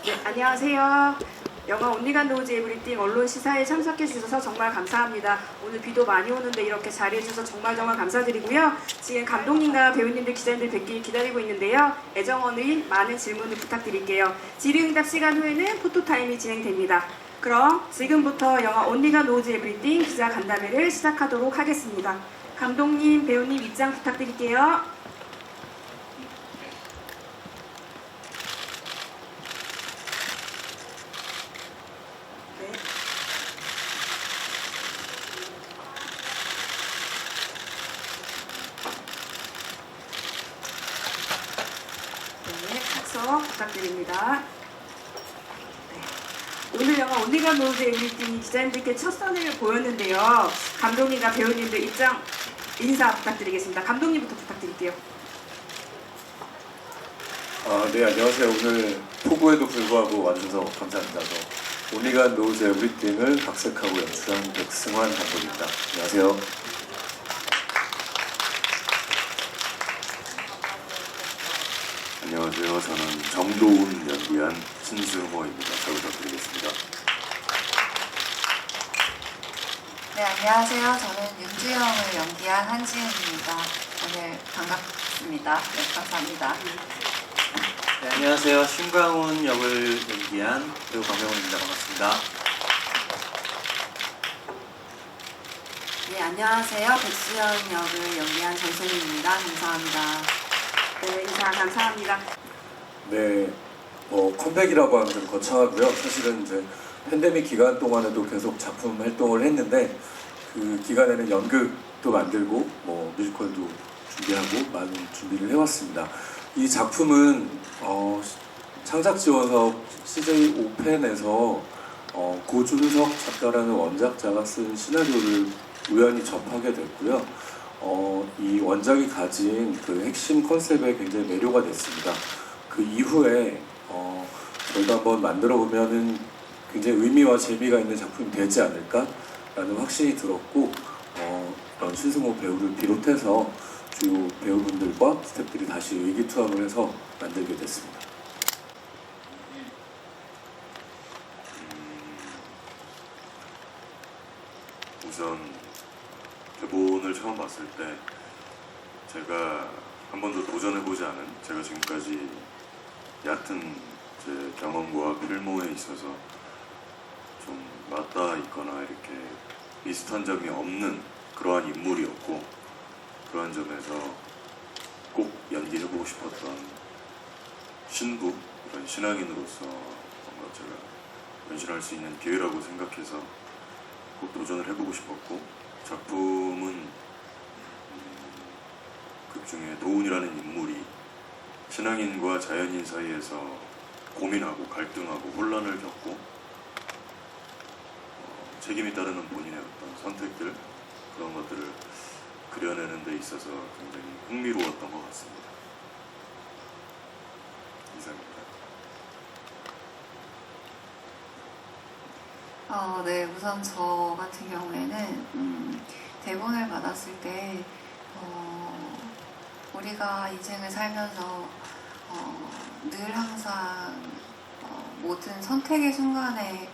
네, 안녕하세요. 영화 온리간 노즈 에브리띵 언론 시사에 참석해 주셔서 정말 감사합니다. 오늘 비도 많이 오는데 이렇게 자리해 주셔서 정말 감사드리고요. 지금 감독님과 배우님들, 기자님들 뵙기 기다리고 있는데요. 애정원의 많은 질문을 부탁드릴게요. 질의응답 시간 후에는 포토타임이 진행됩니다. 그럼 지금부터 영화 온리간 노즈 에브리띵 기자 간담회를 시작하도록 하겠습니다. 감독님, 배우님 입장 부탁드릴게요. 네, 착석 부탁드립니다. 네. 오늘 영화 온리간 노즈 에브리띵이 기자님들께 첫 선을 보였는데요. 감독님과 배우님들 입장 인사 부탁드리겠습니다. 감독님부터 부탁드릴게요. 네, 안녕하세요. 오늘 폭우에도 불구하고 와주셔서 감사합니다. 온리간 노즈 에브리띵을 각색하고 연출한 백승환 감독입니다. 안녕하세요. 안녕하세요. 저는 정도훈 연기한 신승호입니다. 잘 부탁드리겠습니다. 네, 안녕하세요. 저는 윤주영을 연기한 한지은입니다. 오늘 반갑습니다. 네, 감사합니다. 네, 안녕하세요. 신광훈 역을 연기한 배우 박명훈입니다. 반갑습니다. 네, 안녕하세요. 백수연 역을 연기한 전소민입니다. 감사합니다. 네, 인사 감사합니다. 네, 컴백이라고 하면 좀 거창하고요. 사실은 이제 팬데믹 기간 동안에도 계속 작품 활동을 했는데 그 기간에는 연극도 만들고 뮤지컬도 준비하고 많은 준비를 해왔습니다. 이 작품은 창작 지원 사업 CJ 오펜에서 고준석 작가라는 원작자가 쓴 시나리오를 우연히 접하게 됐고요. 이 원작이 가진 그 핵심 컨셉에 굉장히 매료가 됐습니다. 그 이후에 저희가 한번 만들어 보면은 굉장히 의미와 재미가 있는 작품이 되지 않을까라는 확신이 들었고 그런 신승호 배우를 비롯해서 주요 배우분들과 스태프들이 다시 의기투합을 해서 만들게 됐습니다. 우선 대본을 처음 봤을 때 제가 한 번도 도전해보지 않은, 제가 지금까지 얕은 제 경험과 필모에 있어서 좀 맞닿아 있거나 이렇게 비슷한 점이 없는 그러한 인물이었고, 그러한 점에서 꼭 연기해보고 싶었던 신부, 이런 신앙인으로서 뭔가 제가 변신할 수 있는 기회라고 생각해서 꼭 도전을 해보고 싶었고, 작품은 극중에 도훈이라는 인물이 신앙인과 자연인 사이에서 고민하고 갈등하고 혼란을 겪고 책임이 따르는 본인의 어떤 선택들, 그런 것들을 그려내는 데 있어서 굉장히 흥미로웠던 것 같습니다. 이상입니다. 네, 우선 저 같은 경우에는 대본을 받았을 때 우리가 인생을 살면서 늘 항상 모든 선택의 순간에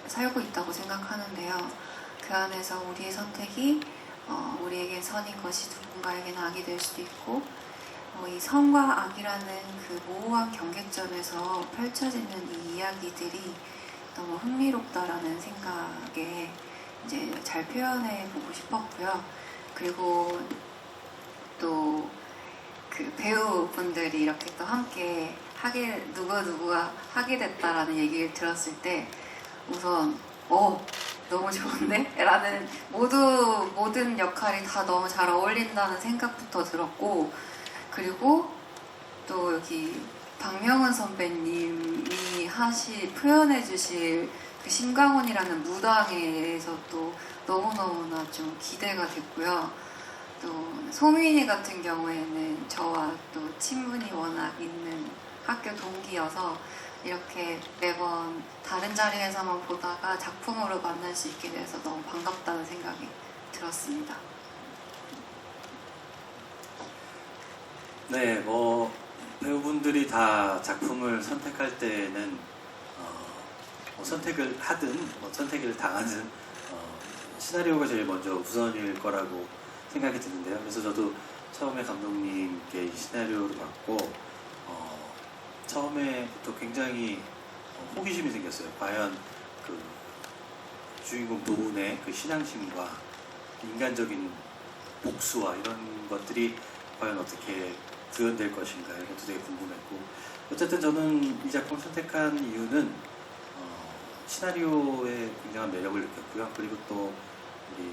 살고 있다고 생각하는데요. 그 안에서 우리의 선택이 우리에겐 선인 것이 누군가에게는 악이 될 수도 있고, 이 선과 악이라는 그 모호한 경계점에서 펼쳐지는 이 이야기들이 너무 흥미롭다라는 생각에 이제 잘 표현해 보고 싶었고요. 그리고 또 그 배우분들이 이렇게 또 함께 누구가 하게 됐다라는 얘기를 들었을 때 우선 너무 좋은데? 라는 모든 역할이 다 너무 잘 어울린다는 생각부터 들었고, 그리고 또 여기 박명훈 선배님이 표현해 주실 그 신광훈이라는 무당에서 또 너무너무나 좀 기대가 됐고요. 또 소민이 같은 경우에는 저와 또 친분이 워낙 있는 학교 동기여서 이렇게 매번 다른 자리에서만 보다가 작품으로 만날 수 있게 돼서 너무 반갑다는 생각이 들었습니다. 네, 배우분들이 다 작품을 선택할 때는 뭐 선택을 하든 뭐 선택을 당하든 시나리오가 제일 먼저 우선일 거라고 생각이 드는데요. 그래서 저도 처음에 감독님께 이 시나리오를 받고 처음에부터 굉장히 호기심이 생겼어요. 과연 그 주인공 도훈의 그 신앙심과 인간적인 복수와 이런 것들이 과연 어떻게 구현될 것인가 이것도 되게 궁금했고, 어쨌든 저는 이 작품을 선택한 이유는 시나리오에 굉장한 매력을 느꼈고요. 그리고 또 우리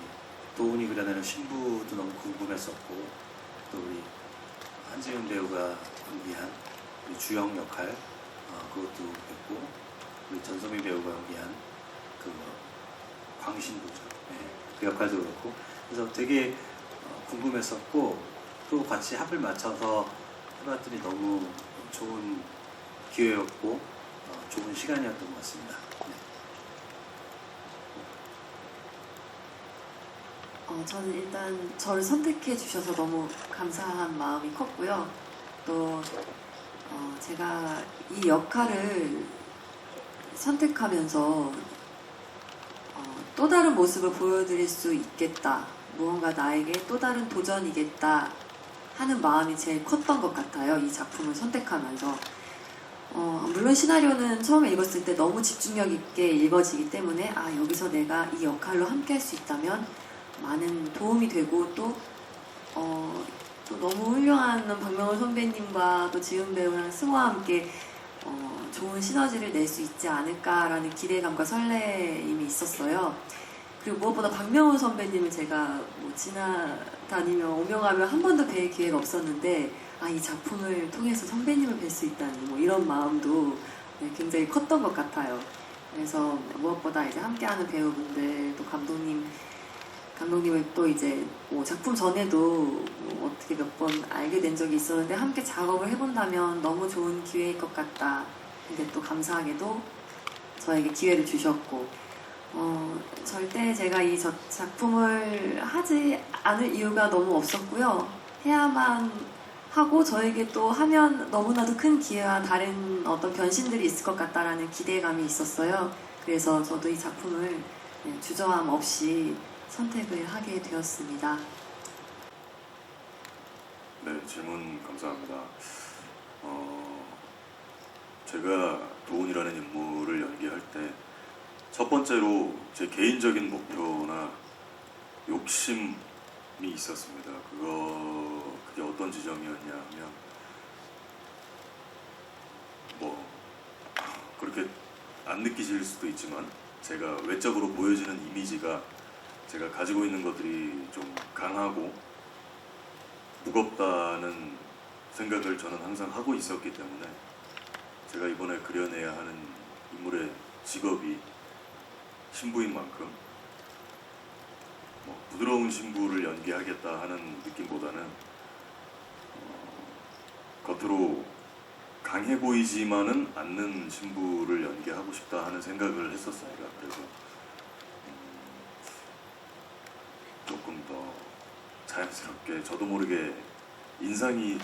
도훈이 그려내는 신부도 너무 궁금했었고, 또 우리 한지은 배우가 연기한 우리 주영 역할 그것도 했고, 우리 전소민 배우가 연기한 그 광신부죠. 네, 그 역할도 그렇고, 그래서 되게 궁금했었고, 또 같이 합을 맞춰서 해봤더니 너무 좋은 기회였고 좋은 시간이었던 것 같습니다. 네. 저는 일단 저를 선택해 주셔서 너무 감사한 마음이 컸고요. 또 제가 이 역할을 선택하면서 또 다른 모습을 보여드릴 수 있겠다, 무언가 나에게 또 다른 도전이겠다 하는 마음이 제일 컸던 것 같아요. 이 작품을 선택하면서 물론 시나리오는 처음에 읽었을 때 너무 집중력 있게 읽어지기 때문에 여기서 내가 이 역할로 함께 할 수 있다면 많은 도움이 되고 또 너무 훌륭한 박명호 선배님과 또 지은 배우랑 승호와 함께 좋은 시너지를 낼 수 있지 않을까라는 기대감과 설레임이 있었어요. 그리고 무엇보다 박명호 선배님을 제가 뭐 지나다니며 오명하며 한 번도 뵐 기회가 없었는데 이 작품을 통해서 선배님을 뵐 수 있다니 뭐 이런 마음도 굉장히 컸던 것 같아요. 그래서 무엇보다 이제 함께하는 배우분들 또 감독님을 또 이제 뭐 작품 전에도 뭐 어떻게 몇 번 알게 된 적이 있었는데 함께 작업을 해본다면 너무 좋은 기회일 것 같다. 근데 또 감사하게도 저에게 기회를 주셨고 절대 제가 이 작품을 하지 않을 이유가 너무 없었고요. 해야만 하고 저에게 또 하면 너무나도 큰 기회와 다른 어떤 변신들이 있을 것 같다라는 기대감이 있었어요. 그래서 저도 이 작품을 주저함 없이 선택을 하게 되었습니다. 네, 질문 감사합니다. 제가 도훈이라는 인물을 연기할 때 첫 번째로 제 개인적인 목표나 욕심이 있었습니다. 그게 어떤 지점이었냐 하면 뭐 그렇게 안 느끼실 수도 있지만 제가 외적으로 보여지는 이미지가 제가 가지고 있는 것들이 좀 강하고 무겁다는 생각을 저는 항상 하고 있었기 때문에 제가 이번에 그려내야 하는 인물의 직업이 신부인 만큼 부드러운 신부를 연기하겠다 하는 느낌보다는 겉으로 강해 보이지만은 않는 신부를 연기하고 싶다 하는 생각을 했었습니다. 그래서 조금 더 자연스럽게 저도 모르게 인상이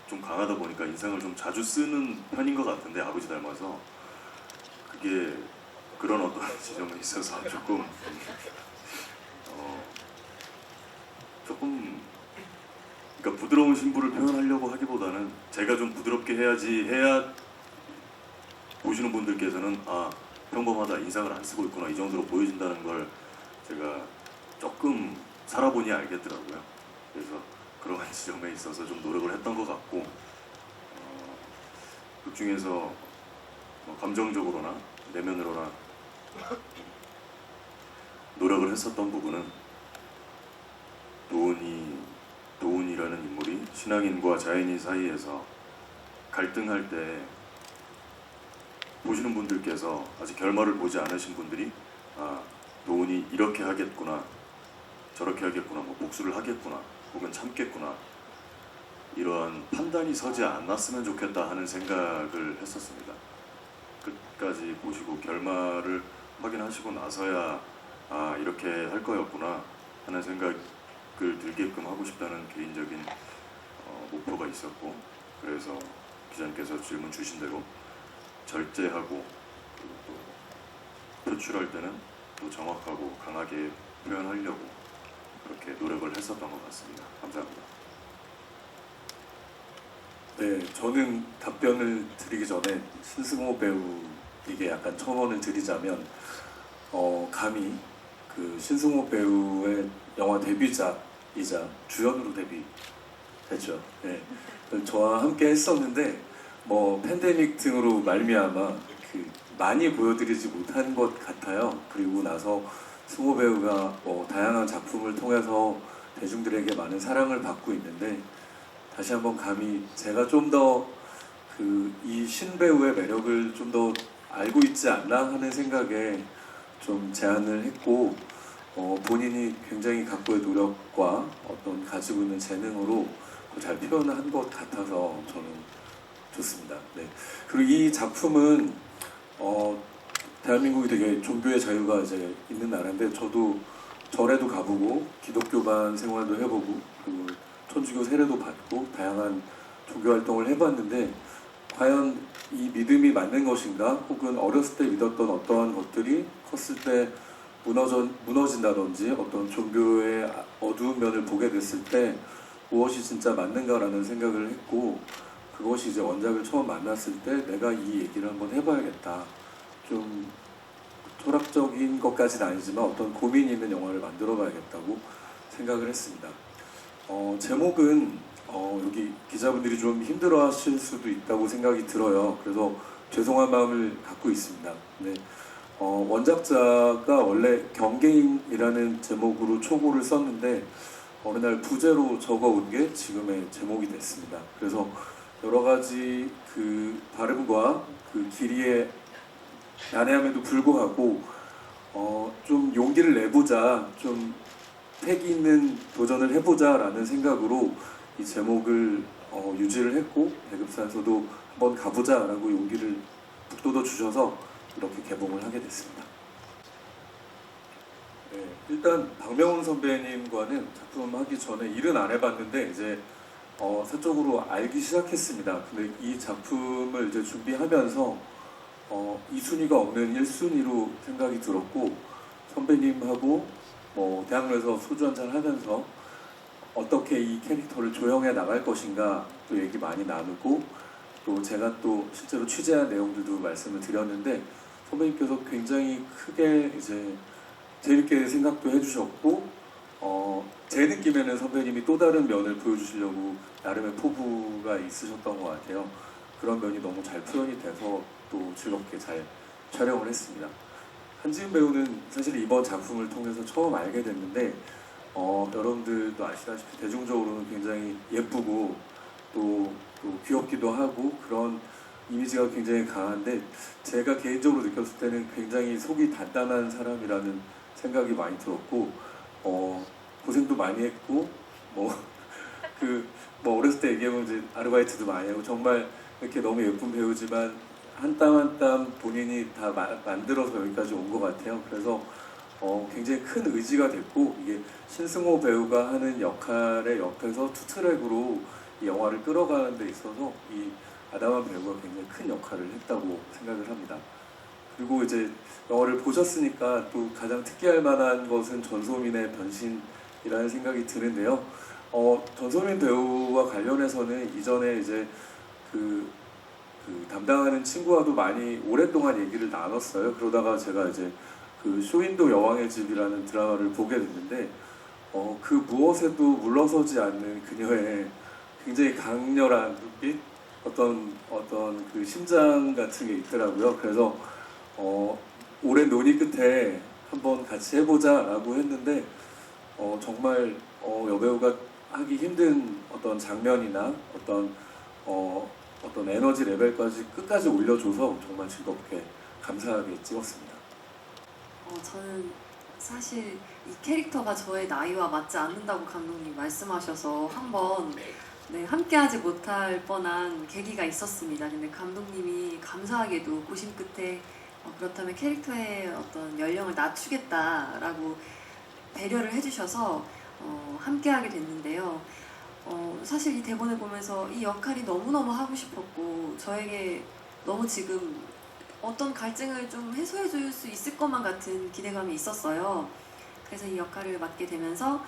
좀 강하다 보니까 인상을 좀 자주 쓰는 편인 것 같은데 아버지 닮아서 그게 그런 어떤 지점에 있어서 조금 그러니까 부드러운 신부를 표현하려고 하기보다는 제가 좀 부드럽게 해야 보시는 분들께서는 평범하다, 인상을 안 쓰고 있구나 이 정도로 보여진다는 걸 제가 조금 살아보니 알겠더라고요. 그래서 그러한 지점에 있어서 좀 노력을 했던 것 같고 그 중에서 감정적으로나 내면으로나 노력을 했었던 부분은 도훈이라는 인물이 신앙인과 자연인 사이에서 갈등할 때 보시는 분들께서 아직 결말을 보지 않으신 분들이 도훈이 이렇게 하겠구나 저렇게 하겠구나 뭐 복수를 하겠구나 혹은 참겠구나 이러한 판단이 서지 않았으면 좋겠다 하는 생각을 했었습니다. 끝까지 보시고 결말을 확인하시고 나서야 이렇게 할 거였구나 하는 생각을 들게끔 하고 싶다는 개인적인 목표가 있었고 그래서 기자님께서 질문 주신 대로 절제하고 그리고 또 표출할 때는 또 정확하고 강하게 표현하려고 그렇게 노력을 했었던 것 같습니다. 감사합니다. 네, 저는 답변을 드리기 전에 신승호 배우에게 약간 첨언을 드리자면 감히 그 신승호 배우의 영화 데뷔작이자 주연으로 데뷔했죠. 네, 저와 함께 했었는데 팬데믹 등으로 말미암아 그 많이 보여드리지 못한 것 같아요. 그리고 나서 승호 배우가 다양한 작품을 통해서 대중들에게 많은 사랑을 받고 있는데 다시 한번 감히 제가 좀 더 이 신배우의 매력을 좀 더 알고 있지 않나 하는 생각에 좀 제안을 했고 본인이 굉장히 각고의 노력과 어떤 가지고 있는 재능으로 잘 표현을 한 것 같아서 저는 좋습니다. 네. 그리고 이 작품은 대한민국이 되게 종교의 자유가 이제 있는 나라인데 저도 절에도 가보고 기독교반 생활도 해보고 그리고 천주교 세례도 받고 다양한 종교 활동을 해봤는데 과연 이 믿음이 맞는 것인가 혹은 어렸을 때 믿었던 어떠한 것들이 컸을 때 무너진다든지 어떤 종교의 어두운 면을 보게 됐을 때 무엇이 진짜 맞는가라는 생각을 했고 그것이 이제 원작을 처음 만났을 때 내가 이 얘기를 한번 해봐야겠다. 좀 철학적인 것까지는 아니지만 어떤 고민이 있는 영화를 만들어봐야겠다고 생각을 했습니다. 제목은 여기 기자분들이 좀 힘들어하실 수도 있다고 생각이 들어요. 그래서 죄송한 마음을 갖고 있습니다. 네, 원작자가 원래 경계인이라는 제목으로 초고를 썼는데 어느 날 부제로 적어온 게 지금의 제목이 됐습니다. 그래서 여러 가지 그 발음과 그 길이의 난해함에도 불구하고 좀 용기를 내보자, 좀 패기 있는 도전을 해보자 라는 생각으로 이 제목을 유지를 했고 배급사에서도 한번 가보자 라고 용기를 북돋워 주셔서 이렇게 개봉을 하게 됐습니다. 네, 일단 박명훈 선배님과는 작품 하기 전에 일은 안 해봤는데 이제 사적으로 알기 시작했습니다. 근데 이 작품을 이제 준비하면서 2순위가 없는 1순위로 생각이 들었고 선배님하고 대학로에서 소주 한잔 하면서 어떻게 이 캐릭터를 조형해 나갈 것인가 또 얘기 많이 나누고 또 제가 또 실제로 취재한 내용들도 말씀을 드렸는데 선배님께서 굉장히 크게 이제 재밌게 생각도 해주셨고 제 느낌에는 선배님이 또 다른 면을 보여주시려고 나름의 포부가 있으셨던 것 같아요. 그런 면이 너무 잘 표현이 돼서 또 즐겁게 잘 촬영을 했습니다. 한지은 배우는 사실 이번 작품을 통해서 처음 알게 됐는데 여러분들도 아시다시피 대중적으로는 굉장히 예쁘고 또 귀엽기도 하고 그런 이미지가 굉장히 강한데 제가 개인적으로 느꼈을 때는 굉장히 속이 단단한 사람이라는 생각이 많이 들었고 고생도 많이 했고 어렸을 때 얘기하면 이제 아르바이트도 많이 하고 정말 이렇게 너무 예쁜 배우지만 한 땀 한 땀 본인이 다 만들어서 여기까지 온 것 같아요. 그래서 굉장히 큰 의지가 됐고 이게 신승호 배우가 하는 역할의 옆에서 투트랙으로 이 영화를 끌어가는 데 있어서 이 아담한 배우가 굉장히 큰 역할을 했다고 생각을 합니다. 그리고 이제 영화를 보셨으니까 또 가장 특기할 만한 것은 전소민의 변신이라는 생각이 드는데요. 전소민 배우와 관련해서는 이전에 이제 그 담당하는 친구와도 많이 오랫동안 얘기를 나눴어요. 그러다가 제가 이제 그 쇼윈도 여왕의 집이라는 드라마를 보게 됐는데 그 무엇에도 물러서지 않는 그녀의 굉장히 강렬한 눈빛, 어떤 그 심장 같은 게 있더라고요. 그래서 오랜 논의 끝에 한번 같이 해보자라고 했는데 정말 여배우가 하기 힘든 어떤 장면이나 어떤 에너지 레벨까지 끝까지 올려줘서 정말 즐겁게 감사하게 찍었습니다. 저는 사실 이 캐릭터가 저의 나이와 맞지 않는다고 감독님 말씀하셔서 한번 함께하지 못할 뻔한 계기가 있었습니다. 근데 감독님이 감사하게도 고심 끝에 그렇다면 캐릭터의 어떤 연령을 낮추겠다라고 배려를 해주셔서 함께하게 됐는데요. 사실 이 대본을 보면서 이 역할이 너무너무 하고 싶었고 저에게 너무 지금 어떤 갈증을 좀 해소해 줄 수 있을 것만 같은 기대감이 있었어요. 그래서 이 역할을 맡게 되면서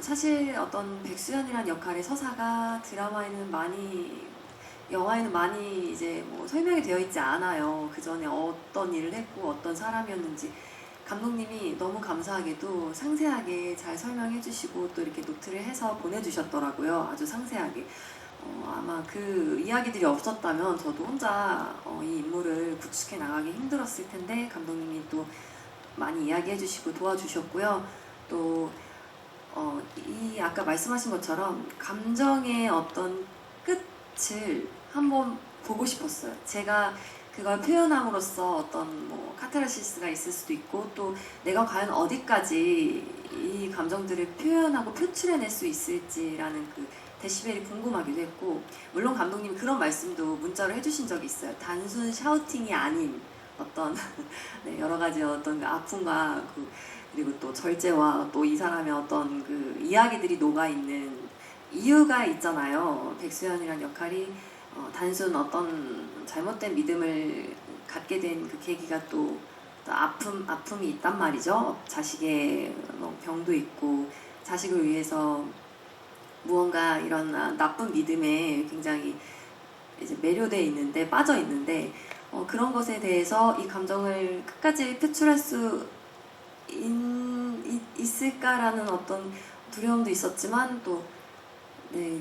사실 어떤 백수연이란 역할의 서사가 드라마에는 많이 영화에는 많이 이제 뭐 설명이 되어 있지 않아요. 그 전에 어떤 일을 했고 어떤 사람이었는지 감독님이 너무 감사하게도 상세하게 잘 설명해 주시고 또 이렇게 노트를 해서 보내주셨더라고요. 아주 상세하게. 아마 그 이야기들이 없었다면 저도 혼자 이 인물을 구축해 나가기 힘들었을 텐데 감독님이 또 많이 이야기해 주시고 도와주셨고요. 또 이 아까 말씀하신 것처럼 감정의 어떤 끝을 한번 보고 싶었어요. 제가 그걸 표현함으로써 어떤 뭐 카타르시스가 있을 수도 있고 또 내가 과연 어디까지 이 감정들을 표현하고 표출해낼 수 있을지라는 그 데시벨이 궁금하기도 했고 물론 감독님이 그런 말씀도 문자로 해주신 적이 있어요. 단순 샤우팅이 아닌 어떤 네, 여러 가지 어떤 그 아픔과 그리고 또 절제와 또 이 사람의 어떤 그 이야기들이 녹아있는 이유가 있잖아요. 백수연이란 역할이 단순 어떤 잘못된 믿음을 갖게 된 그 계기가 또 아픔이 있단 말이죠. 자식의 병도 있고 자식을 위해서 무언가 이런 나쁜 믿음에 굉장히 이제 매료돼 있는데 빠져 있는데 그런 것에 대해서 이 감정을 끝까지 표출할 수 있을까라는 어떤 두려움도 있었지만 또 네,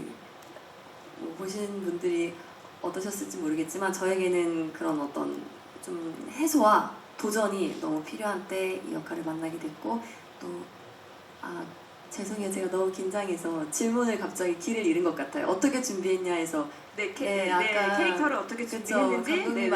뭐 보신 분들이 어떠셨을지 모르겠지만 저에게는 그런 어떤 좀 해소와 도전이 너무 필요한 때 이 역할을 만나게 됐고 또 죄송해요. 제가 너무 긴장해서 질문을 갑자기 길을 잃은 것 같아요. 어떻게 준비했냐 해서 아까 캐릭터를 어떻게 그쵸, 준비했는지 감독님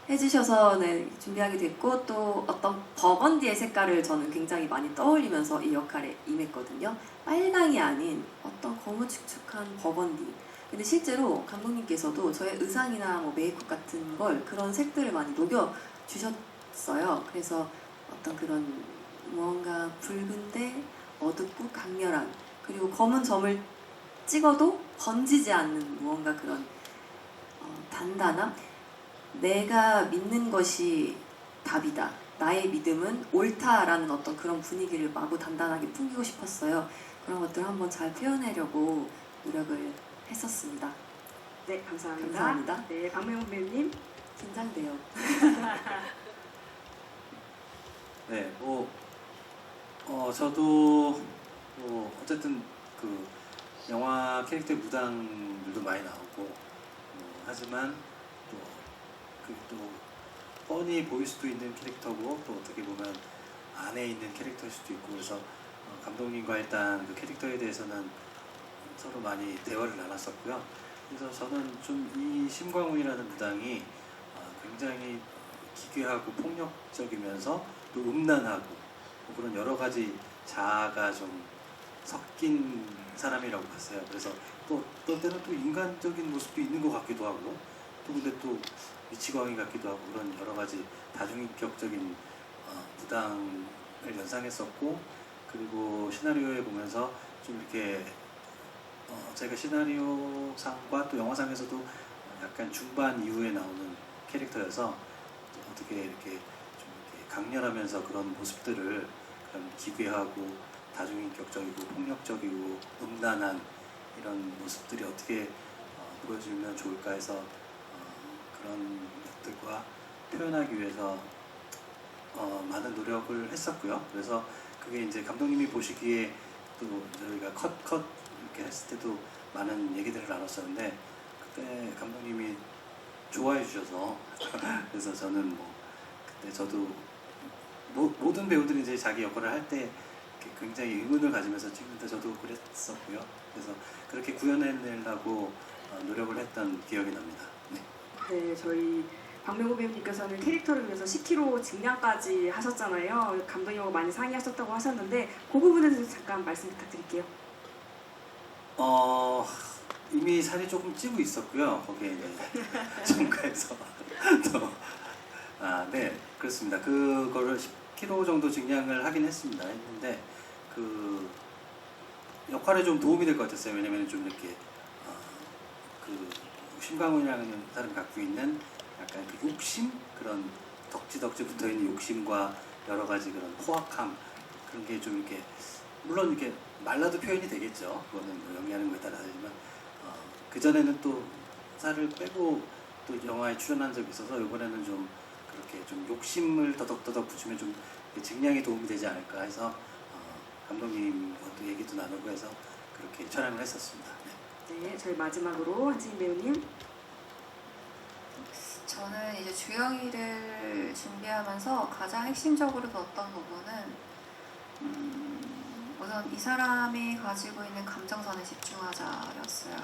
말씀해주셔서 준비하게 됐고 또 어떤 버건디의 색깔을 저는 굉장히 많이 떠올리면서 이 역할에 임했거든요. 빨강이 아닌 어떤 거무축축한 버건디. 근데 실제로 감독님께서도 저의 의상이나 뭐 메이크업 같은 걸 그런 색들을 많이 녹여 주셨어요. 그래서 어떤 그런 무언가 붉은데 어둡고 강렬한 그리고 검은 점을 찍어도 번지지 않는 무언가 그런 단단함. 내가 믿는 것이 답이다. 나의 믿음은 옳다라는 어떤 그런 분위기를 마구 단단하게 풍기고 싶었어요. 그런 것들을 한번 잘 표현하려고 노력을 했었습니다. 네, 감사합니다. 감사합니다. 네, 박명훈 배우님. 긴장돼요. 네, 저도 어쨌든 그 영화 캐릭터의 무당들도 많이 나오고 하지만 또 뻔히 보일 수도 있는 캐릭터고 또 어떻게 보면 안에 있는 캐릭터일 수도 있고 그래서 감독님과 일단 그 캐릭터에 대해서는 서로 많이 대화를 나눴었고요. 그래서 저는 좀 이 심광훈이라는 무당이 굉장히 기괴하고 폭력적이면서 또 음란하고 그런 여러 가지 자아가 좀 섞인 사람이라고 봤어요. 그래서 또 때는 또 인간적인 모습도 있는 것 같기도 하고 또 근데 또 미치광이 같기도 하고 그런 여러 가지 다중인격적인 무당을 연상했었고 그리고 시나리오에 보면서 좀 이렇게 제가 시나리오상과 또 영화상에서도 약간 중반 이후에 나오는 캐릭터여서 어떻게 이렇게 좀 이렇게 강렬하면서 그런 모습들을 그런 기괴하고 다중인격적이고 폭력적이고 음란한 이런 모습들이 어떻게 보여주면 좋을까 해서 그런 것들과 표현하기 위해서 많은 노력을 했었고요. 그래서 그게 이제 감독님이 보시기에 또 저희가 컷 이렇게 했을 때도 많은 얘기들을 나눴었는데 그때 감독님이 좋아해 주셔서 그래서 저는 뭐 그때 저도 모든 배우들이 이제 자기 역할을 할 때 굉장히 의문을 가지면서 찍는데 저도 그랬었고요. 그래서 그렇게 구현해내려고 노력을 했던 기억이 납니다. 네. 네, 저희 박명호 배우님께서는 캐릭터를 위해서 10kg 증량까지 하셨잖아요. 감독님하고 많이 상의하셨다고 하셨는데 그 부분에 대해서 잠깐 말씀 부탁드릴게요. 이미 살이 조금 찌고 있었고요. 거기에 이제 첨가해서 또 네, 그렇습니다. 그거를 10kg 정도 증량을 하긴 했습니다. 했는데 역할에 좀 도움이 될 것 같았어요. 왜냐면 좀 이렇게 그 심강훈이라는 사람이 갖고 있는 약간 그 욕심, 그런 덕지덕지 붙어있는 욕심과 여러 가지 그런 포악함, 그런 게 좀 이렇게 물론 이렇게 말라도 표현이 되겠죠. 그거는 뭐 연기하는 거에 따라 다르지만 그 전에는 또 살을 빼고 또 영화에 출연한 적이 있어서 이번에는 좀 그렇게 좀 욕심을 더덕더덕 붙이면 좀 증량에 도움이 되지 않을까 해서 감독님과 또 얘기도 나누고 해서 그렇게 촬영을 했었습니다. 네. 네, 저희 마지막으로 한지인 배우님. 저는 이제 주영이를 준비하면서 가장 핵심적으로 봤던 부분은 우선 이 사람이 가지고 있는 감정선에 집중하자였어요.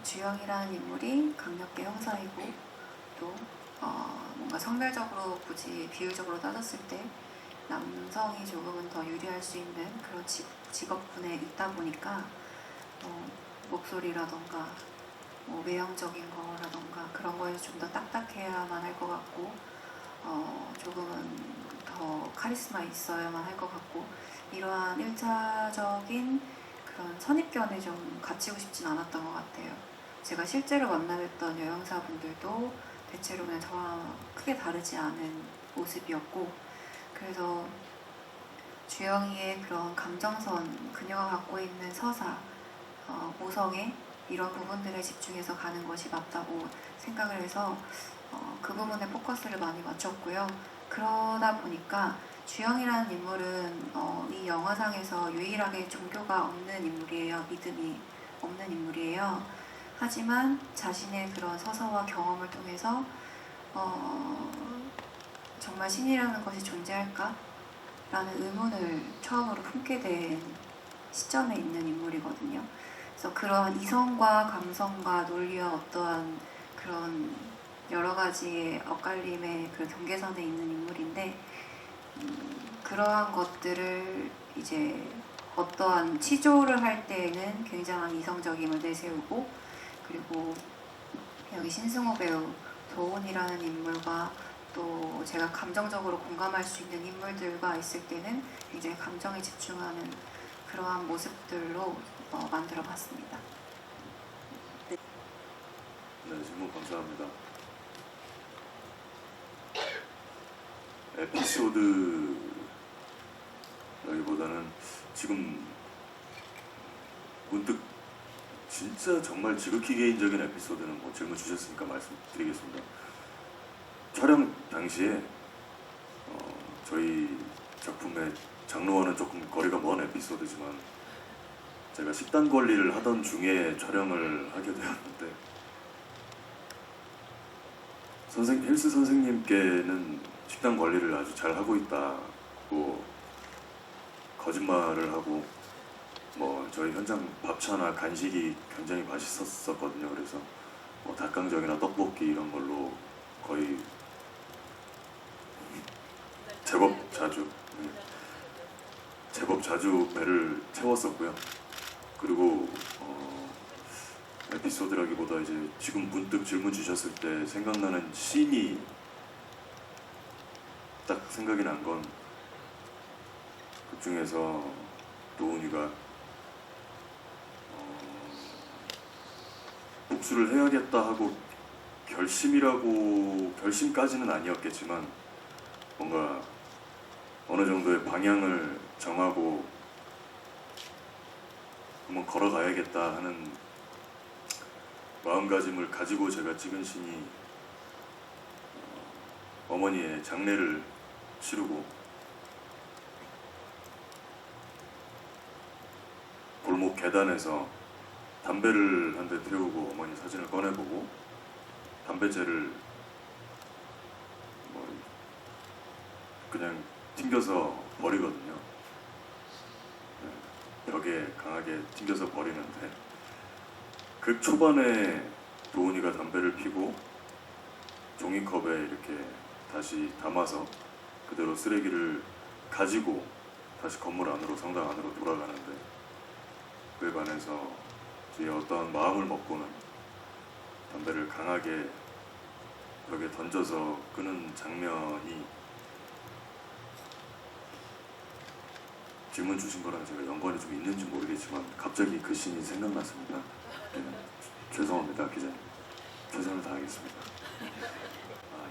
주영이라는 인물이 강력계 형사이고 또 뭔가 성별적으로 굳이 비율적으로 따졌을 때 남성이 조금은 더 유리할 수 있는 그런 직업군에 있다 보니까 목소리라던가 뭐 외형적인 거라던가 그런 거에 좀 더 딱딱해야만 할 것 같고 조금은 더 카리스마 있어야만 할 것 같고 이러한 일차적인 그런 선입견에 좀 갇히고 싶진 않았던 것 같아요. 제가 실제로 만나뵀던 여행사분들도 대체로 그냥 저와 크게 다르지 않은 모습이었고 그래서 주영이의 그런 감정선, 그녀가 갖고 있는 서사, 모성애 이런 부분들에 집중해서 가는 것이 맞다고 생각을 해서 그 부분에 포커스를 많이 맞췄고요. 그러다 보니까 주영이라는 인물은 이 영화상에서 유일하게 종교가 없는 인물이에요. 믿음이 없는 인물이에요. 하지만 자신의 그런 서사와 경험을 통해서 정말 신이라는 것이 존재할까? 라는 의문을 처음으로 품게 된 시점에 있는 인물이거든요. 그래서 그러한 이성과 감성과 논리와 어떠한 그런 여러 가지의 엇갈림의 그 경계선에 있는 인물인데 그러한 것들을 이제 어떠한 치조를 할 때에는 굉장한 이성적임을 내세우고 그리고 여기 신승호 배우 도훈이라는 인물과 또 제가 감정적으로 공감할 수 있는 인물들과 있을 때는 굉장히 감정에 집중하는 그러한 모습들로 만들어 봤습니다. 네, 질문 감사합니다. 에피소드라기보다는 지금 문득 진짜 정말 지극히 개인적인 에피소드는 뭐 질문 주셨으니까 말씀드리겠습니다. 촬영 당시에 저희 작품의 장르와는 조금 거리가 먼 에피소드지만 제가 식단 관리를 하던 중에 촬영을 하게 되었는데 헬스 선생님께는 식단 관리를 아주 잘 하고 있다고 거짓말을 하고 뭐 저희 현장 밥차나 간식이 굉장히 맛있었거든요. 그래서 뭐 닭강정이나 떡볶이 이런 걸로 거의 제법 자주 배를 채웠었고요. 그리고 에피소드라기보다 이제 지금 문득 질문 주셨을 때 생각나는 씬이 딱 생각이 난 건 그 중에서 도훈이가 복수를 해야겠다 하고 결심까지는 아니었겠지만 뭔가 어느 정도의 방향을 정하고 한번 걸어가야겠다 하는 마음가짐을 가지고 제가 찍은 씬이 어머니의 장례를 치르고 골목 계단에서 담배를 한 대 태우고 어머니 사진을 꺼내보고 담배째를 뭐 그냥 튕겨서 버리거든요. 벽에 강하게 튕겨서 버리는데 극 초반에 도훈이가 담배를 피고 종이컵에 이렇게 다시 담아서 그대로 쓰레기를 가지고 다시 건물 안으로 성당 안으로 돌아가는데 그에 반해서 제 어떠한 마음을 먹고는 담배를 강하게 벽에 던져서 끄는 장면이 질문 주신 거랑 제가 연관이 좀 있는지 모르겠지만 갑자기 그 씬이 생각났습니다. 네, 죄송합니다, 기자님. 최선을 다하겠습니다. 아,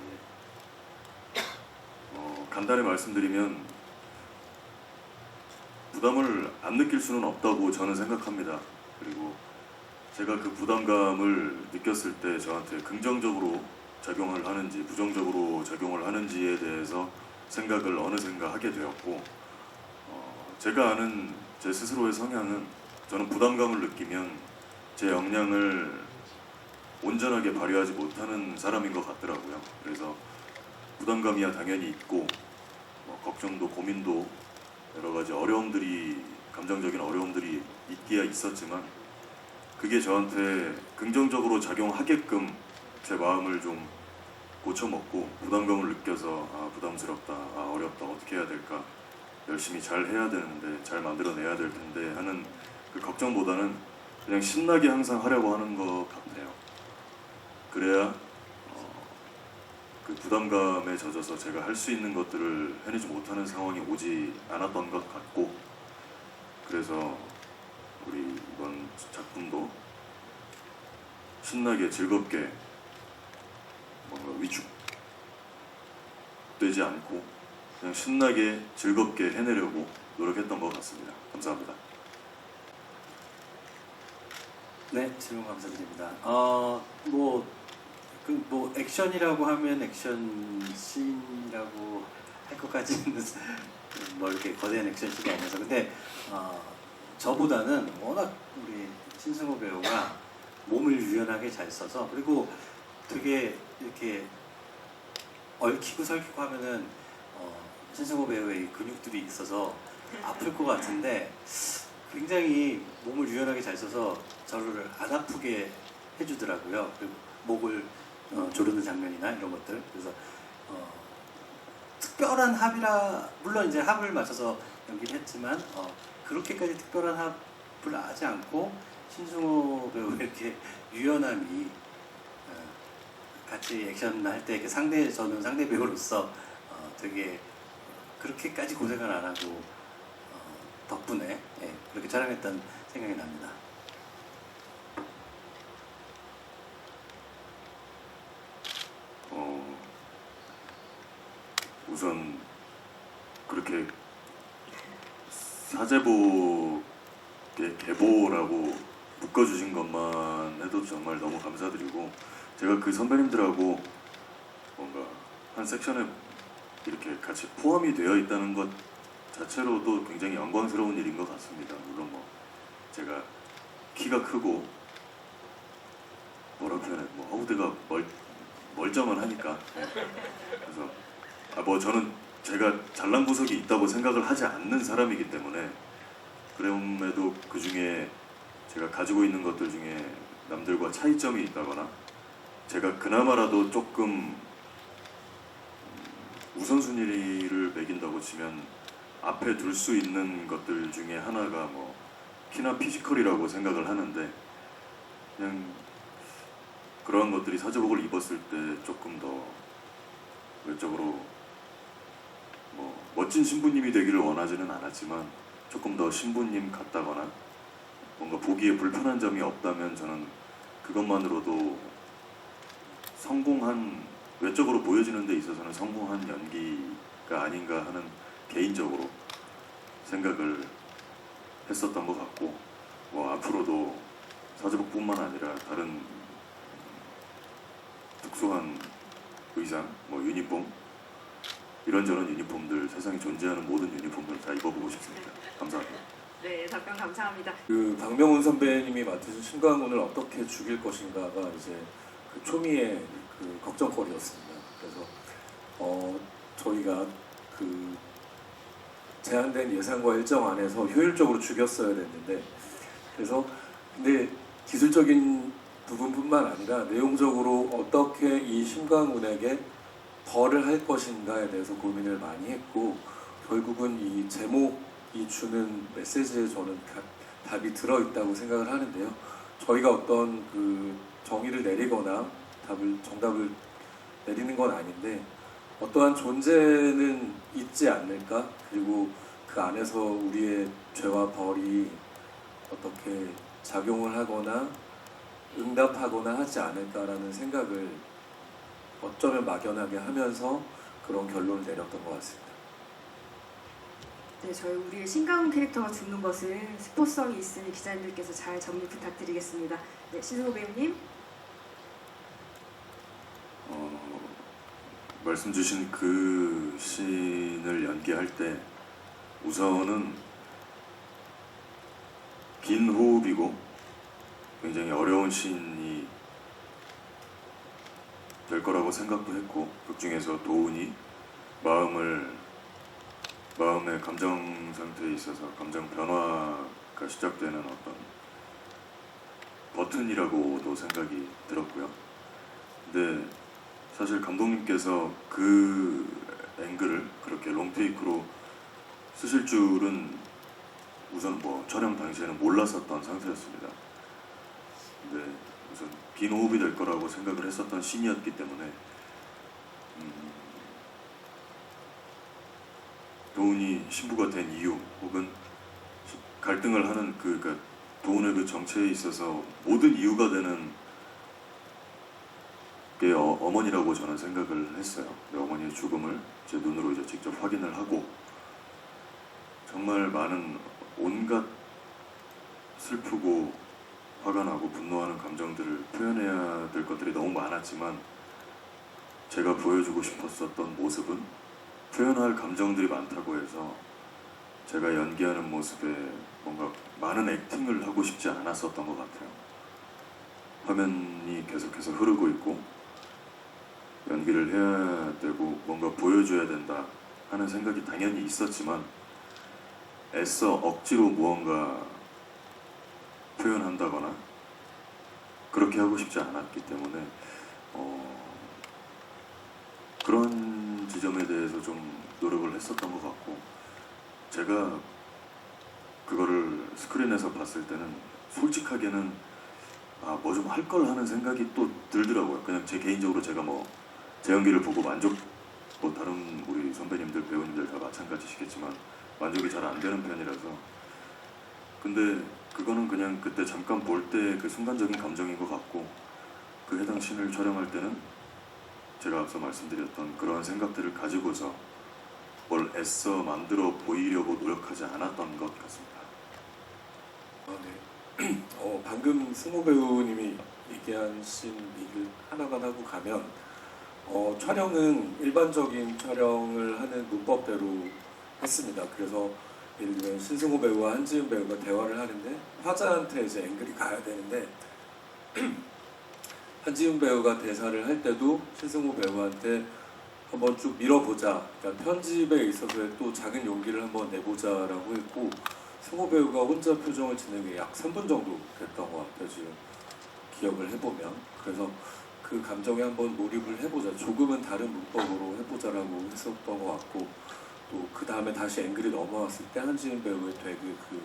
예. 간단히 말씀드리면 부담을 안 느낄 수는 없다고 저는 생각합니다. 그리고 제가 그 부담감을 느꼈을 때 저한테 긍정적으로 작용을 하는지 부정적으로 작용을 하는지에 대해서 생각을 어느샌가 하게 되었고, 제가 아는 제 스스로의 성향은 저는 부담감을 느끼면 제 역량을 온전하게 발휘하지 못하는 사람인 것 같더라고요. 그래서 부담감이야 당연히 있고 걱정도 고민도 여러 가지 어려움들이, 감정적인 어려움들이 있기야 있었지만 그게 저한테 긍정적으로 작용하게끔 제 마음을 좀 고쳐먹고 부담감을 느껴서 아 부담스럽다, 아 어렵다, 어떻게 해야 될까, 열심히 잘 해야 되는데, 잘 만들어내야 될 텐데 하는 그 걱정보다는 그냥 신나게 항상 하려고 하는 것 같아요. 그래야 그 부담감에 젖어서 제가 할 수 있는 것들을 해내지 못하는 상황이 오지 않았던 것 같고, 그래서 우리 이번 작품도 신나게 즐겁게 뭔가 위축되지 않고 그냥 신나게 즐겁게 해내려고 노력했던 것 같습니다. 감사합니다. 네, 질문 감사드립니다. 뭐 액션이라고 하면 액션 씬이라고 할 것까지는 뭐 이렇게 거대한 액션 씬이 아니어서, 근데 저보다는 워낙 우리 신승호 배우가 몸을 유연하게 잘 써서, 그리고 되게 이렇게 얽히고 설키고 하면은 신승호 배우의 근육들이 있어서 아플 것 같은데 굉장히 몸을 유연하게 잘 써서 저를 안 아프게 해주더라고요. 그리고 목을 조르는 장면이나 이런 것들. 그래서 특별한 합이라, 물론 이제 합을 맞춰서 연기를 했지만 그렇게까지 특별한 합을 하지 않고 신승호 배우의 이렇게 유연함이 같이 액션 할 때 저는 상대 배우로서 되게 그렇게까지 고생을 안 하고 덕분에 그렇게 촬영했던 생각이 납니다. 우선 그렇게 사제복의 계보라고 묶어주신 것만 해도 정말 너무 감사드리고, 제가 그 선배님들하고 뭔가 한 섹션에 이렇게 같이 포함이 되어 있다는 것 자체로도 굉장히 영광스러운 일인 것 같습니다. 물론 뭐 제가 키가 크고 뭐라 표현해, 뭐 허우대가 멀쩡은 하니까. 그래서 뭐 저는 제가 잘난 구석이 있다고 생각을 하지 않는 사람이기 때문에, 그럼에도 그 중에 제가 가지고 있는 것들 중에 남들과 차이점이 있다거나 제가 그나마라도 조금 우선순위를 매긴다고 치면 앞에 둘 수 있는 것들 중에 하나가 뭐 키나 피지컬이라고 생각을 하는데, 그냥 그러한 것들이 사제복을 입었을 때 조금 더 외적으로 뭐 멋진 신부님이 되기를 원하지는 않았지만 조금 더 신부님 같다거나 뭔가 보기에 불편한 점이 없다면 저는 그것만으로도 성공한, 외적으로 보여지는 데 있어서는 성공한 연기가 아닌가 하는 개인적으로 생각을 했었던 것 같고, 뭐 앞으로도 사제복뿐만 아니라 다른 특수한 의상, 뭐 유니폼, 이런저런 유니폼들, 세상에 존재하는 모든 유니폼들 다 입어보고 싶습니다. 감사합니다. 네, 답변 감사합니다. 그 박명훈 선배님이 맡으신 신광훈을 어떻게 죽일 것인가가 이제 그 초미의 그 걱정거리였습니다. 그래서 저희가 그 제한된 예산과 일정 안에서 효율적으로 죽였어야 됐는데, 그래서 근데 기술적인 부분뿐만 아니라 내용적으로 어떻게 이 신광훈에게 벌을 할 것인가에 대해서 고민을 많이 했고, 결국은 이 제목이 주는 메시지에 저는 답이 들어있다고 생각을 하는데요. 저희가 어떤 그 정의를 내리거나 정답을 내리는 건 아닌데 어떠한 존재는 있지 않을까, 그리고 그 안에서 우리의 죄와 벌이 어떻게 작용을 하거나 응답하거나 하지 않을까라는 생각을 어쩌면 막연하게 하면서 그런 결론을 내렸던 것 같습니다. 네, 저희 우리의 신가운 캐릭터가 죽는 것은 스포성이 있으니 기자님들께서 잘 정리 부탁드리겠습니다. 네, 신승호 배우님. 말씀 주신 그 씬을 연기할 때 우선은 긴 호흡이고 굉장히 어려운 씬이 될 거라고 생각도 했고, 극 중에서 도훈이 마음의 감정 상태에 있어서 감정 변화가 시작되는 어떤 버튼이라고도 생각이 들었고요. 근데 사실 감독님께서 그 앵글을 그렇게 롱테이크로 쓰실 줄은 우선 촬영 당시에는 몰랐었던 상태였습니다. 근데 우선 긴 호흡이 될 거라고 생각을 했었던 씬이었기 때문에 도훈이 신부가 된 이유 혹은 갈등을 하는 그러니까 도훈의 그 정체에 있어서 모든 이유가 되는 게 어머니라고 저는 생각을 했어요. 어머니의 죽음을 제 눈으로 이제 직접 확인을 하고 정말 많은 온갖 슬프고 화가 나고 분노하는 감정들을 표현해야 될 것들이 너무 많았지만 제가 보여주고 싶었었던 모습은 표현할 감정들이 많다고 해서 제가 연기하는 모습에 뭔가 많은 액팅을 하고 싶지 않았었던 것 같아요. 화면이 계속해서 흐르고 있고 연기를 해야 되고 뭔가 보여줘야 된다 하는 생각이 당연히 있었지만 애써 억지로 무언가 표현한다거나 그렇게 하고 싶지 않았기 때문에 그런 지점에 대해서 좀 노력을 했었던 것 같고, 제가 그거를 스크린에서 봤을 때는 솔직하게는 뭐 좀 할 걸 하는 생각이 또 들더라고요. 그냥 제 개인적으로 제가 제 연기를 보고 다른 우리 선배님들 배우님들 다 마찬가지시겠지만 만족이 잘 안 되는 편이라서, 근데 그거는 그냥 그때 잠깐 볼 때 그 순간적인 감정인 것 같고, 그 해당 씬을 촬영할 때는 제가 앞서 말씀드렸던 그런 생각들을 가지고서 뭘 애써 만들어 보이려고 노력하지 않았던 것 같습니다. 네. 방금 승호 배우님이 얘기한 씬 얘기를 하나만 하고 가면 촬영은 일반적인 촬영을 하는 문법대로 했습니다. 그래서 예를 들면 신승호 배우와 한지은 배우가 대화를 하는데 화자한테 이제 앵글이 가야 되는데 한지은 배우가 대사를 할 때도 신승호 배우한테 한번 쭉 밀어보자, 그러니까 편집에 있어서의 또 작은 용기를 한번 내보자라고 했고, 승호 배우가 혼자 표정을 짓는 게 약 3분 정도 됐던 것 같아요, 지금 기억을 해보면. 그래서 그 감정에 한번 몰입을 해보자, 조금은 다른 문법으로 해보자라고 했었던 것 같고, 또 그 다음에 다시 앵글이 넘어왔을 때 한지은 배우의 되게 그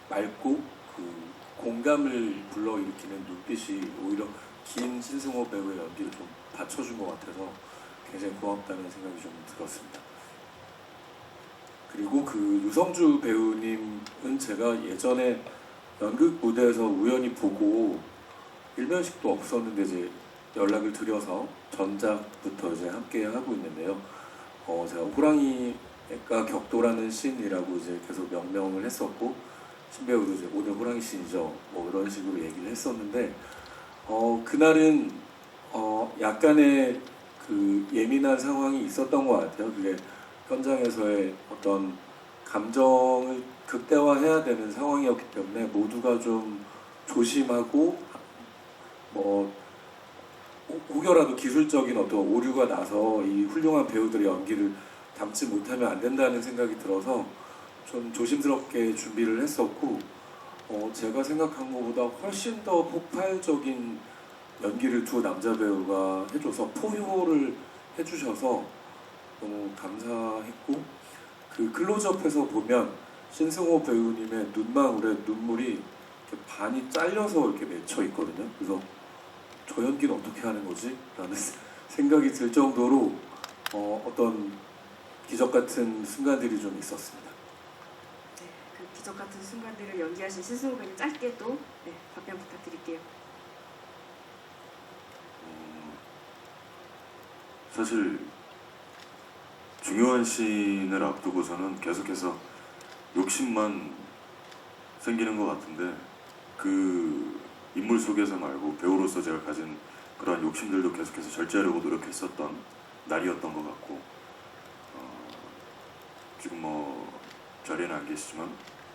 맑고 그 공감을 불러일으키는 눈빛이 오히려 긴 신승호 배우의 연기를 좀 받쳐준 것 같아서 굉장히 고맙다는 생각이 좀 들었습니다. 그리고 그 유성주 배우님은 제가 예전에 연극 무대에서 우연히 보고 일면식도 없었는데 이제 연락을 드려서 전작부터 이제 함께 하고 있는데요. 제가 호랑이가 격도라는 씬이라고 이제 계속 명명을 했었고, 신배우도 이제 오늘 호랑이 씬이죠, 이런 식으로 얘기를 했었는데, 그날은 약간의 그 예민한 상황이 있었던 것 같아요. 그게 현장에서의 어떤 감정을 극대화해야 되는 상황이었기 때문에 모두가 좀 조심하고 혹여라도 기술적인 어떤 오류가 나서 이 훌륭한 배우들의 연기를 담지 못하면 안 된다는 생각이 들어서 좀 조심스럽게 준비를 했었고, 제가 생각한 것보다 훨씬 더 폭발적인 연기를 두 남자 배우가 해줘서 포효를 해주셔서 너무 감사했고, 그 클로즈업해서 보면 신승호 배우님의 눈망울에 눈물이 이렇게 반이 잘려서 이렇게 맺혀 있거든요. 그래서 저 연기는 어떻게 하는 거지? 라는 생각이 들 정도로 어떤 기적 같은 순간들이 좀 있었습니다. 기적 같은 순간들을 연기하신 신승우 배우님 짧게 또 답변 부탁드릴게요. 사실 중요한 씬을 앞두고서는 계속해서 욕심만 생기는 것 같은데 그 인물 속에서 말고 배우로서 제가 가진 그러한 욕심들도 계속해서 절제하려고 노력했었던 날이었던 것 같고 지금 뭐 자리에는 안 계시지만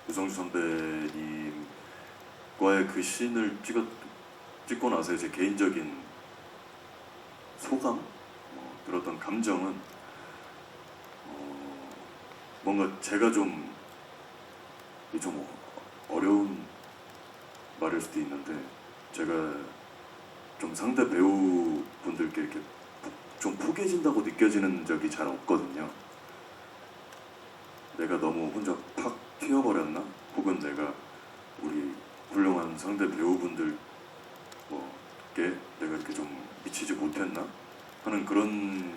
유성주 선배님과의 그 씬을 찍고 나서 제 개인적인 소감, 들었던 감정은 뭔가 제가 좀 어려운 말일 수도 있는데 제가 좀 상대 배우분들께 이렇게 좀 포개진다고 느껴지는 적이 잘 없거든요. 내가 너무 혼자 팍 튀어버렸나? 혹은 내가 우리 훌륭한 상대 배우분들께 내가 이렇게 좀 미치지 못했나? 하는 그런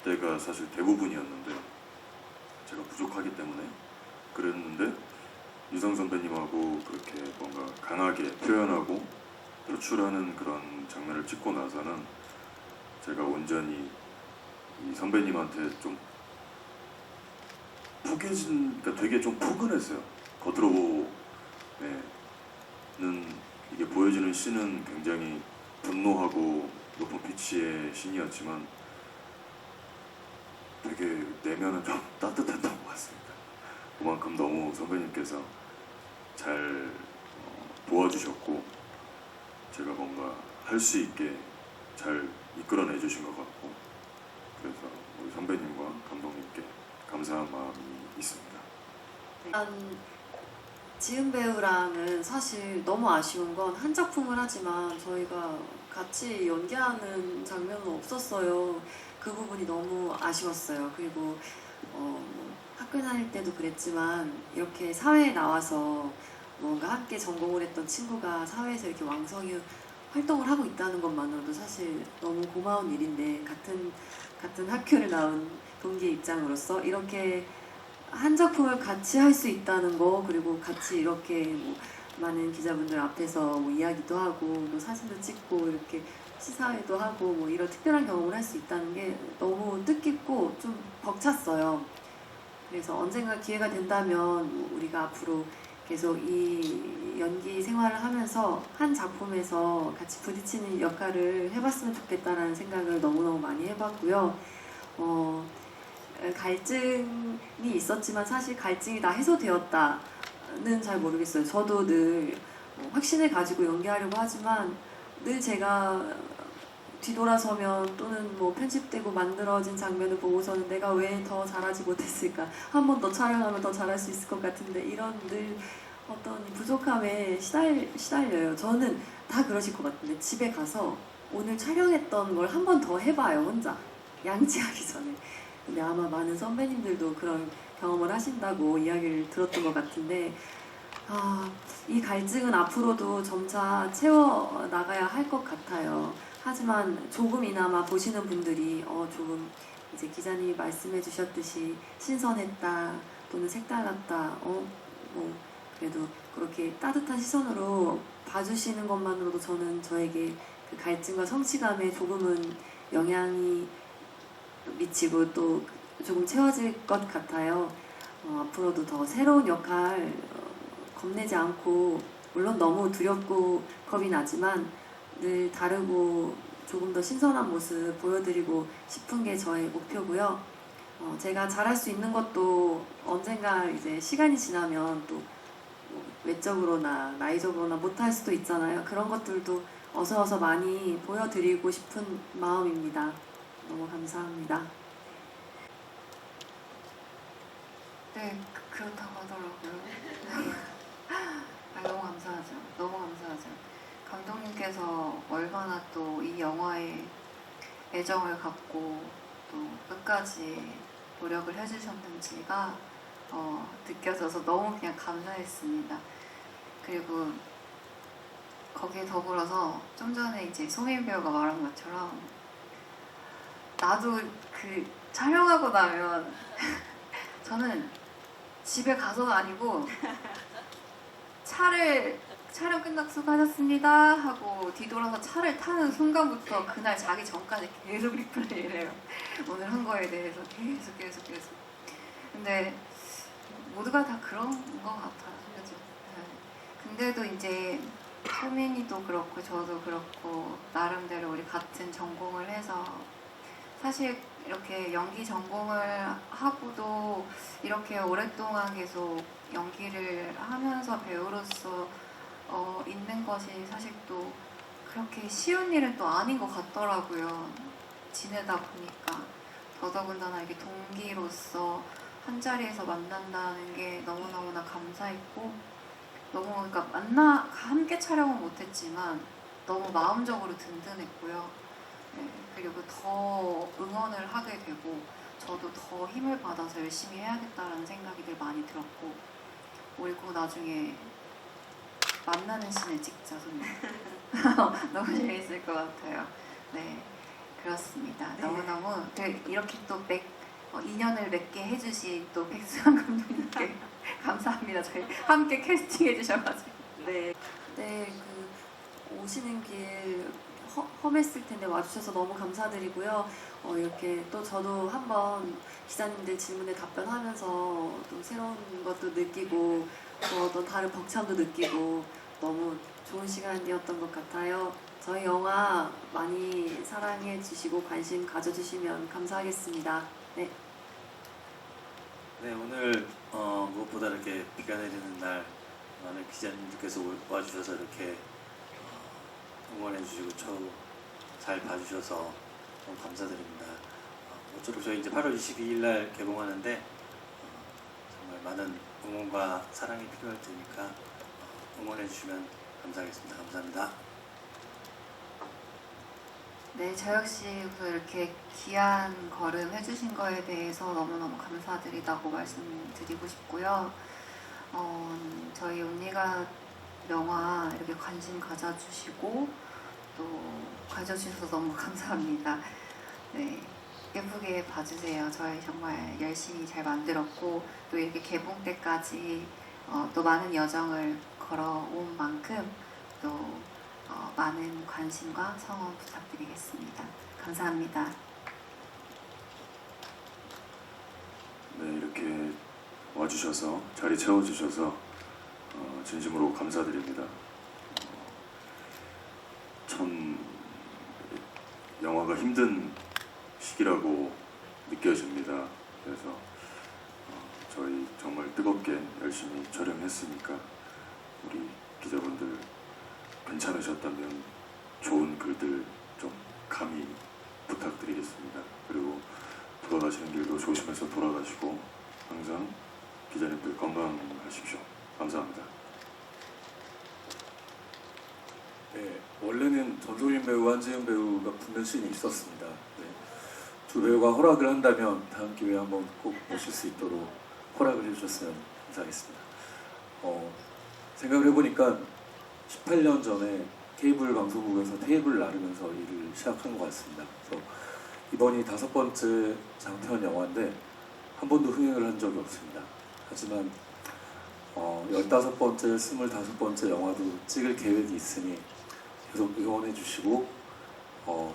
때가 사실 대부분이었는데 제가 부족하기 때문에 그랬는데 유성 선배님하고 그렇게 뭔가 강하게 표현하고 표출하는 그런 장면을 찍고 나서는 제가 온전히 이 선배님한테 좀 그러니까 되게 좀 포근했어요. 겉으로는 이게 보여지는 씬은 굉장히 분노하고 높은 피치의 씬이었지만 되게 내면은 좀 따뜻했던 것 같습니다. 그만큼 너무 선배님께서 잘 도와주셨고 제가 뭔가 할 수 있게 잘 이끌어내 주신 것 같고 그래서 우리 선배님과 감독님께 감사한 마음이 있습니다. 지은 배우랑은 사실 너무 아쉬운 건 한 작품을 하지만 저희가 같이 연기하는 장면은 없었어요. 그 부분이 너무 아쉬웠어요. 그리고 학교 다닐 때도 그랬지만 이렇게 사회에 나와서 뭔가 함께 전공을 했던 친구가 사회에서 이렇게 왕성히 활동을 하고 있다는 것만으로도 사실 너무 고마운 일인데 같은 학교를 나온 동기의 입장으로서 이렇게 한 작품을 같이 할 수 있다는 거 그리고 같이 이렇게 뭐 많은 기자분들 앞에서 뭐 이야기도 하고 또 사진도 찍고 이렇게 시사회도 하고 뭐 이런 특별한 경험을 할 수 있다는 게 너무 뜻깊고 좀 벅찼어요. 그래서 언젠가 기회가 된다면 뭐 우리가 앞으로 계속 이 연기 생활을 하면서 한 작품에서 같이 부딪히는 역할을 해봤으면 좋겠다라는 생각을 너무너무 많이 해봤고요. 갈증이 있었지만 사실 갈증이 다 해소되었다는 잘 모르겠어요. 저도 늘 확신을 가지고 연기하려고 하지만 늘 제가 뒤돌아서면 또는 뭐 편집되고 만들어진 장면을 보고서는 내가 왜 더 잘하지 못했을까? 한 번 더 촬영하면 더 잘할 수 있을 것 같은데 이런 늘 어떤 부족함에 시달려요. 저는 다 그러실 것 같은데 집에 가서 오늘 촬영했던 걸 한 번 더 해봐요. 혼자 양치하기 전에. 근데 아마 많은 선배님들도 그런 경험을 하신다고 이야기를 들었던 것 같은데 이 갈증은 앞으로도 점차 채워나가야 할 것 같아요. 하지만 조금이나마 보시는 분들이 조금 이제 기자님이 말씀해 주셨듯이 신선했다 또는 색달랐다 뭐 그래도 그렇게 따뜻한 시선으로 봐주시는 것만으로도 저는 저에게 그 갈증과 성취감에 조금은 영향이 미치고 또 조금 채워질 것 같아요. 앞으로도 더 새로운 역할 겁내지 않고 물론 너무 두렵고 겁이 나지만 늘 다르고 조금 더 신선한 모습 보여드리고 싶은 게 저의 목표고요. 제가 잘할 수 있는 것도 언젠가 이제 시간이 지나면 또 외적으로나 나이적으로나 못할 수도 있잖아요. 그런 것들도 어서 많이 보여드리고 싶은 마음입니다. 너무 감사합니다. 네, 그렇다고 하더라고요. 너무 감사하죠. 너무 감사하죠. 감독님께서 얼마나 또 이 영화에 애정을 갖고 또 끝까지 노력을 해주셨는지가 느껴져서 너무 그냥 감사했습니다. 그리고 거기에 더불어서 좀 전에 이제 송혜인 배우가 말한 것처럼 나도 그 촬영하고 나면 저는 집에 가서가 아니고 차를 촬영 끝나고 수고하셨습니다 하고 뒤돌아서 차를 타는 순간부터 그날 자기 전까지 계속 리플레이를 해요. 오늘 한 거에 대해서 계속. 근데 모두가 다 그런 거 같아요. 그죠? 네. 근데도 이제 소민이도 그렇고 저도 그렇고 나름대로 우리 같은 전공을 해서 사실 이렇게 연기 전공을 하고도 이렇게 오랫동안 계속 연기를 하면서 배우로서 있는 것이 사실 또 그렇게 쉬운 일은 또 아닌 것 같더라고요. 지내다 보니까 더더군다나 이게 동기로서 한 자리에서 만난다는 게 너무너무나 감사했고 너무 그러니까 함께 촬영은 못했지만 너무 마음적으로 든든했고요. 네, 그리고 더 응원을 하게 되고 저도 더 힘을 받아서 열심히 해야겠다라는 생각이 늘 많이 들었고 그리고 나중에 만나는 씬을 찍자 손님. 너무 재밌을 것 같아요. 네, 그렇습니다. 네. 너무너무 이렇게 또 인연을 맺게 해주신 또 백수환 감독님께 감사합니다. 저희 함께 캐스팅해 주셔가지고. 네, 오시는 길 험했을 텐데 와주셔서 너무 감사드리고요. 이렇게 또 저도 한번 기자님들 질문에 답변하면서 또 새로운 것도 느끼고 또 어떤 다른 벅참도 느끼고 너무 좋은 시간이었던 것 같아요. 저희 영화 많이 사랑해 주시고 관심 가져주시면 감사하겠습니다. 네. 네, 오늘 무엇보다 이렇게 비가 내리는 날 많은 기자님들께서 와주셔서 이렇게 응원해주시고 잘 봐주셔서 너무 감사드립니다. 모쪼록 저희 이제 8월 22일 날 개봉하는데 정말 많은 응원과 사랑이 필요할 테니까 응원해주시면 감사하겠습니다. 감사합니다. 네, 저 역시 이렇게 귀한 걸음 해주신 거에 대해서 너무너무 감사드리다고 말씀드리고 싶고요. 저희 언니가 영화 이렇게 관심 가져주시고 또 가져주셔서 너무 감사합니다. 네, 예쁘게 봐주세요. 저희 정말 열심히 잘 만들었고 또 이렇게 개봉 때까지 또 많은 여정을 걸어온 만큼 또 많은 관심과 성원 부탁드리겠습니다. 감사합니다. 네, 이렇게 와주셔서 자리 채워주셔서 진심으로 감사드립니다. 참 영화가 힘든 시기라고 느껴집니다. 그래서 저희 정말 뜨겁게 열심히 촬영했으니까 우리 기자분들 괜찮으셨다면 좋은 글들 좀 감히 부탁드리겠습니다. 그리고 돌아가시는 길도 조심해서 돌아가시고 항상 기자님들 건강하십시오. 감사합니다. 네, 원래는 전소민 배우, 한지은 배우가 붙는 씬이 있었습니다. 네, 두 배우가 허락을 한다면 다음 기회에 한번 꼭 모실 수 있도록 허락을 해주셨으면 감사하겠습니다. 생각을 해보니까 18년 전에 케이블 방송국에서 테이블을 나르면서 일을 시작한 것 같습니다. 그래서 이번이 5번째 장태현 영화인데 한 번도 흥행을 한 적이 없습니다. 하지만 15번째, 25번째 영화도 찍을 계획이 있으니 계속 응원해 주시고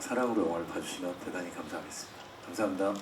사랑으로 영화를 봐주시면 대단히 감사하겠습니다. 감사합니다.